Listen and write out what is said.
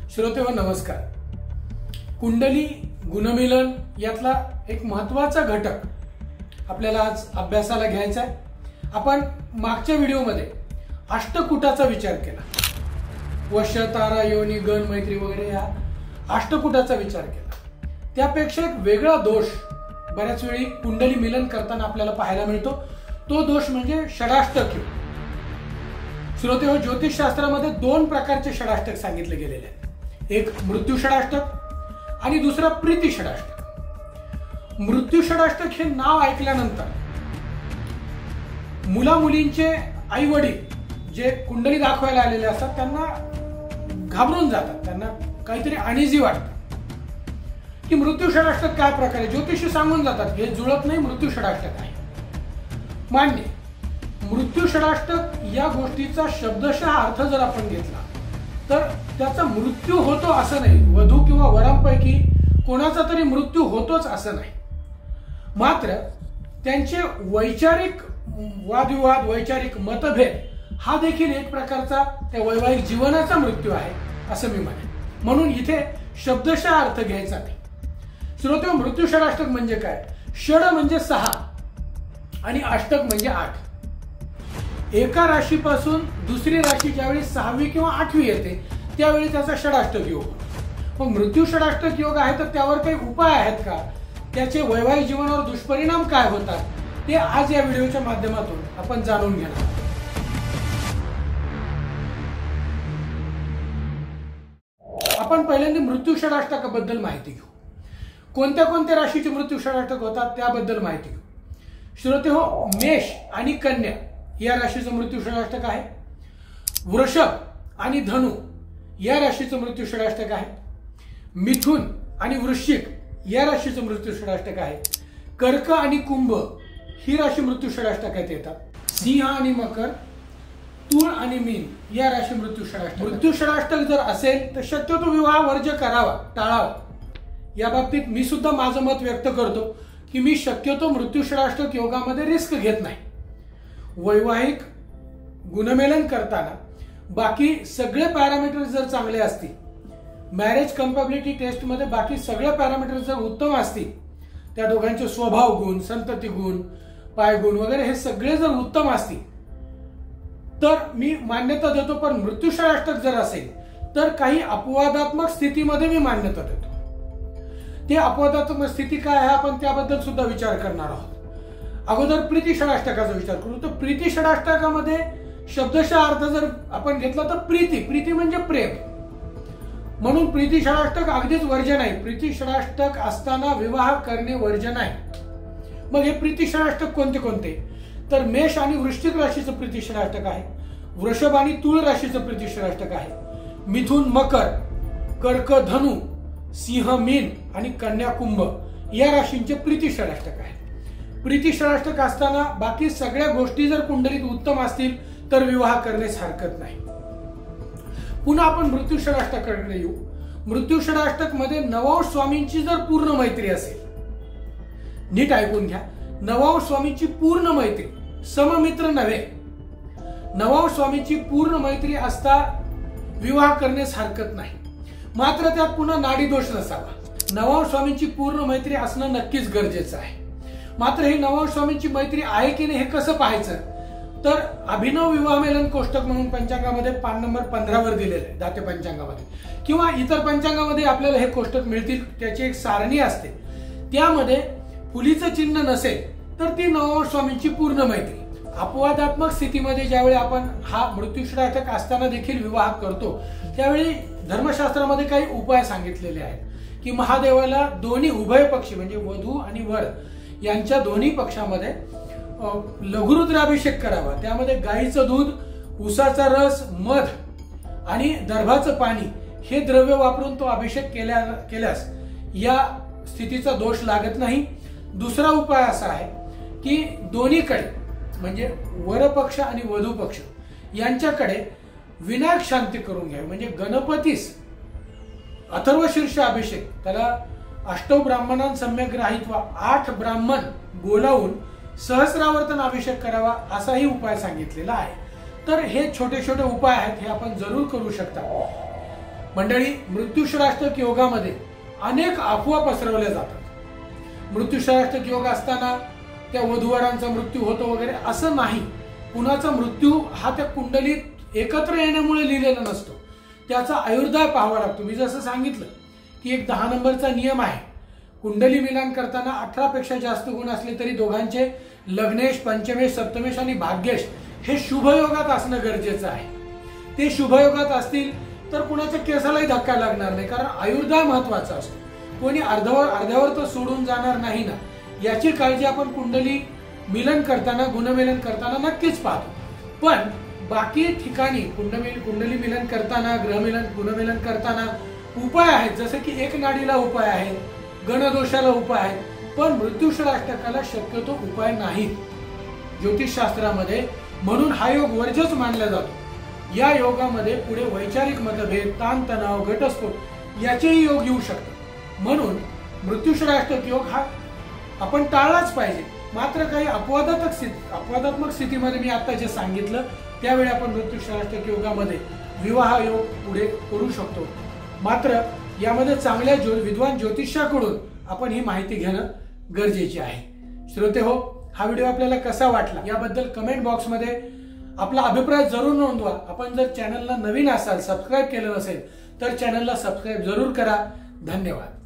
श्रोतेहो नमस्कार। कुंडली गुणमिलन यातला एक महत्त्वाचा घटक आपल्याला आज अभ्यासाला घ्यायचा आहे। आपण मागच्या व्हिडिओमध्ये अष्टकूटाचा विचार केला। वश तारा योनी गण मैत्री वगैरे या अष्टकूटाचा विचार केला। त्यापेक्षा एक वेगळा दोष बऱ्याच वेळी कुंडली मिलन करताना आपल्याला पाहायला मिळतो। तो दोष म्हणजे षडाष्टक योग। श्रोतेहो, ज्योतिष शास्त्रामध्ये दोन प्रकारचे षडाष्टक सांगितले गेलेले आहेत। एक मृत्यू षडाष्टक आणि दुसरा प्रीती षडाष्टक। मृत्यू षडाष्टक हे नाव ऐकल्यानंतर मुला मुलींचे आई वडील जे कुंडली दाखवायला आलेले असतात त्यांना घाबरून जातात, त्यांना काहीतरी अनइझी वाटतं की मृत्यू षडाष्टक काय प्रकारे। ज्योतिषी सांगून जातात हे जुळत नाही, मृत्यू षडाष्टक आहे। मान्य, मृत्यू षडाष्टक या गोष्टीचा शब्दशः अर्थ जर आपण घेतला तर त्याचा मृत्यू होतो असं नाही। वधू किंवा वरांपैकी कोणाचा तरी मृत्यू होतोच असं नाही। मात्र त्यांचे वैचारिक वादविवाद, वैचारिक मतभेद हा देखील एक प्रकारचा त्या वैवाहिक जीवनाचा मृत्यू आहे असं मी म्हणेन। म्हणून इथे शब्दशः अर्थ घ्यायचा नाही। श्रोतेहो, मृत्यू षडाष्टक म्हणजे काय? षड म्हणजे 6 आणि अष्टक म्हणजे 8। एका राशीपासून दुसरी राशी ज्यावेळी 6वी किंवा 8वी येते त्यावेळी त्याचा षडाष्टक योग होतो। मग मृत्यू षडाष्टक योग आहे तर त्यावर काही उपाय आहेत का? त्याचे वैवाहिक जीवनावर दुष्परिणाम काय होतात ते आज या व्हिडिओच्या माध्यमातून आपण जाणून घेणार आहोत। आपण पहिल्यांदा मृत्यू षडाष्टकाबद्दल माहिती घेऊ। कोणत्या कोणत्या राशीचे मृत्यू षडाष्टक होतात त्याबद्दल माहिती घेऊ। श्रोतेहो, मेष आणि कन्या या राशीचं मृत्यू षडाष्टक आहे। वृषभ आणि धनु या राशीचं मृत्यू षडाष्टक आहे। मिथुन आणि वृश्चिक या राशीचं मृत्यू षडाष्टक आहे। कर्क आणि कुंभ ही राशी मृत्यू षडाष्टकात येतात। सिंह आणि मकर, तूळ आणि मीन या राशी मृत्यू षडाष्टक। मृत्यू षडाष्टक जर असेल तर शक्यतो विवाह वर्ज करावा, टाळावा। या बाबतीत मी सुद्धा माझं मत व्यक्त करतो की मी शक्यतो मृत्यू षडाष्टक योगामध्ये रिस्क घेत नाही। वैवाहिक गुणमेलन करताना बाकी सगळे पॅरामीटर्स जर चांगले असतील, मॅरेज कंपॅबिलिटी टेस्ट मध्ये बाकी सगळे पॅरामीटर्स जर उत्तम असतील, त्या दोघांचे स्वभाव गुण, संतती गुण, पाय गुण वगैरे हे सगळे जर उत्तम असतील तर मी मान्यता देतो। पण मृत्यू षडाष्टक जर असेल तर काही अपवादात्मक स्थितीमध्ये मी मान्यता देतो। ते अपवादात्मक स्थिती काय आहे आपण त्याबद्दल सुद्धा विचार करणार आहोत। अगोदर प्रीती षडाष्टकाचा विचार करू। तर प्रीती षडाष्टकामध्ये शब्दशः अर्थ जर आपण घेतला तर प्रीती म्हणजे प्रेम। म्हणून प्रीती षडाष्टक अगदीच वर्ज्य नाही। प्रीती षडाष्टक असताना विवाह करणे वर्ज्य नाही। मग हे प्रीती षडाष्टक कोणते कोणते? तर मेष आणि वृश्चिक राशीचं प्रीती षडाष्टक आहे। वृषभ आणि तूळ राशीचं प्रीती षडाष्टक आहे। मिथुन मकर, कर्क धनु, सिंह मीन आणि कन्या कुंभ या राशींचे प्रीती षडाष्टक आहे। प्रीती षडाष्टक असताना बाकी सगळ्या गोष्टी जर कुंडलीत उत्तम असतील तर विवाह करण्यास हरकत नाही। पुन्हा आपण मृत्यू षडाष्टकाकडे येऊ। मृत्यू षडाष्टक मध्ये नवांश स्वामींची जर पूर्ण मैत्री असेल, नीट ऐकून घ्या, नवांश स्वामींची पूर्ण मैत्री, सममित्र नव्हे, नवांश स्वामींची पूर्ण मैत्री असता विवाह करण्यास हरकत नाही। मात्र त्यात पुन्हा नाडी दोष नसावा। नवांश स्वामींची पूर्ण मैत्री असणं नक्कीच गरजेचं आहे। मात्र ही नवांश स्वामींची मैत्री आहे की नाही हे कसं पाहायचं? तर अभिनव विवाह मेलन कोष्टक म्हणून पंचांगामध्ये पान नंबर 15 वर दिलेलं आहे, दाते पंचांगामध्ये किंवा इतर पंचांगामध्ये आपल्याला हे कोष्टक मिळतील। त्याची एक सारणी असते, त्यामध्ये फुलीचं चिन्ह नसेल तर ती नवांश स्वामींची पूर्ण मैत्री। अपवादात्मक स्थितीमध्ये ज्यावेळी आपण हा मृत्यू षडाष्टक असताना देखील विवाह करतो त्यावेळी धर्मशास्त्रामध्ये काही उपाय सांगितलेले आहेत की महादेवाला दोन्ही उभय पक्षी म्हणजे वधू आणि वर यांच्या दोन्ही पक्षामध्ये लघुरुद्राभिषेक करावा। त्यामध्ये गाईचं दूध, उसाचा रस, मध आणि दर्भाचं पाणी हे द्रव्य वापरून तो अभिषेक केल्यास या स्थितीचा दोष लागत नाही। दुसरा उपाय असा आहे की दोन्हीकडे म्हणजे वर पक्ष आणि वधू पक्ष यांच्याकडे विनायक शांती करून घ्यावी। म्हणजे गणपतीस अथर्वशीर्ष अभिषेक, त्याला अष्टौ ब्राह्मणां सम्यक ग्राहित्वा 8 ब्राह्मण बोलावून सहस्रावर्तन अभिषेक करावा असाही उपाय सांगितलेला आहे। तर हे छोटे छोटे उपाय आहेत, हे आपण जरूर करू शकता। मंडळी, मृत्यूषराष्टक योगामध्ये अनेक अफवा पसरवल्या जातात. मृत्यूषराष्टक योग असताना त्या वधूवरांचा मृत्यू होतो वगैरे असं नाही. कुणाचा मृत्यू हा त्या कुंडलीत एकत्र येण्यामुळे लिहिलेला नसतो. त्याचा आयुर्दाय पाहावा लागतो. मी जसं सांगितलं की एक 10 नंबरचा नियम आहे. कुंडली मिलन करताना 18 पेक्षा जास्त गुण असले तरी दोघांचे लग्नेश, पंचमेश, सप्तमेश आणि भाग्येश हे शुभयोगात असणं गरजेचं आहे. ते शुभयोगात असतील तर कुणाच्या केसालाही धक्का लागणार नाही, कारण आयुर्दाय महत्वाचा असतो. कोणी अर्ध्यावर तर सोडून जाणार नाही ना, याची काळजी आपण कुंडली मिलन करताना, गुणमिलन करताना नक्कीच पाहतो. पण बाकी ठिकाणी कुंडली मिलन करताना, गुणमिलन करताना उपाय आहेत. जसे की एक नाडीला उपाय आहे, गणदोषाला उपाय आहेत, पण मृत्यूषराष्टकाला शक्यतो उपाय नाहीत ज्योतिषशास्त्रामध्ये. म्हणून हा योग वर्जच मानला जातो. या योगामध्ये पुढे वैचारिक मतभेद, ताणतणाव, घटस्फोट याचेही योग येऊ शकतात. म्हणून मृत्यूषराष्टक योग हा आपण टाळलाच पाहिजे. मात्र काही अपवादात्मक स्थितीमध्ये मी आता जे सांगितलं त्यावेळी आपण मृत्यूषराष्टक योगामध्ये विवाह योग पुढे करू शकतो. मात्र यामध्ये चांगल्या विद्वान ज्योतिषाकडून आपण ही माहिती घेणं गरजेची आहे. श्रोते हो, हा व्हिडिओ आपल्याला कसा वाटला याबद्दल कमेंट बॉक्समध्ये आपला अभिप्राय जरूर नोंदवा. आपण जर चॅनलला नवीन असाल, सबस्क्राईब केलं नसेल तर चॅनलला सबस्क्राईब जरूर करा. धन्यवाद.